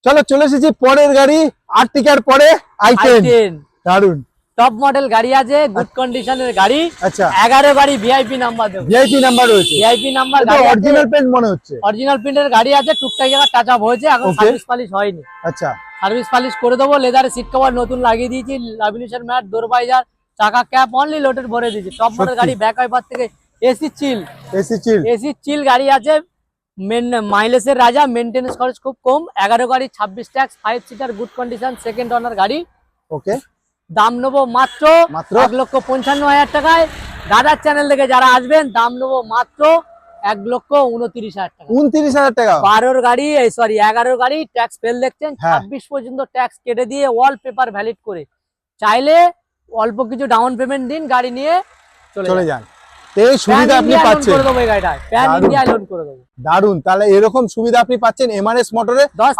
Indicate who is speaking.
Speaker 1: চলো চলে এসেছি পরের গাড়ি আর্টিকার পরে i10 দারুন
Speaker 2: টপ মডেল গাড়ি আছে, গুড কন্ডিশনের গাড়ি।
Speaker 1: আচ্ছা
Speaker 2: 11 গাড়ি ভিআইপি নাম্বার দেবো।
Speaker 1: ভিআইপি নাম্বার রয়েছে,
Speaker 2: ভিআইপি নাম্বার
Speaker 1: এটা
Speaker 2: গাড়ি
Speaker 1: অরিজিনাল পেন্ট মনে হচ্ছে।
Speaker 2: অরিজিনাল প্রিন্টের গাড়ি আছে, টুকটাক জায়গা টাচ আপ হয়েছে, এখন
Speaker 1: Okay.
Speaker 2: সার্ভিস পালিশ হয়নি।
Speaker 1: আচ্ছা
Speaker 2: সার্ভিস পালিশ করে দেবো। লেদারে সিট কভার নতুন লাগিয়ে দিয়েছি, ল্যামিনেশন ম্যাট, ডোর বাইজার, চাকা ক্যাপ অনলি লোডেড ভরে দিয়েছি। টপ মডেল
Speaker 1: সত্যি?
Speaker 2: গাড়ি, ব্যাক ওয়াইপার থেকে এসি চিল,
Speaker 1: এসি চিল
Speaker 2: এসি চিল গাড়ি আছে। মাইলেজের রাজা, মেইনটেনেন্স খরচ খুব কম। 11 গাড়ি, 26 tax, 5 seater, good condition, second ওনার গাড়ি।
Speaker 1: ওকে
Speaker 2: দাম নেবো মাত্র
Speaker 1: মাত্র
Speaker 2: 1,55,000 টাকায়। দাদার চ্যানেল থেকে যারা আসবেন দাম নেবো মাত্র 1,29,000 টাকা।
Speaker 1: 29,000 টাকা
Speaker 2: 11 গাড়ি, 11 গাড়ি ট্যাক্স ফেল দেখছেন,
Speaker 1: হ্যাঁ।
Speaker 2: 26 পর্যন্ত ট্যাক্স কেটে দিয়ে ওয়াল পেপার ভ্যালিড করে চাইলে অল্প কিছু ডাউন পেমেন্ট দিন, গাড়ি নিয়ে
Speaker 1: চলে যান। এই সুবিধা আপনি পাচ্ছেন,
Speaker 2: করে দেবো এই গাড়িটা, প্যান
Speaker 1: দারুণ।
Speaker 2: ইন্ডিয়া লোন করে দেবো।
Speaker 1: দারুন। তাহলে এরকম সুবিধা আপনি পাচ্ছেন এমআরএস মোটরে।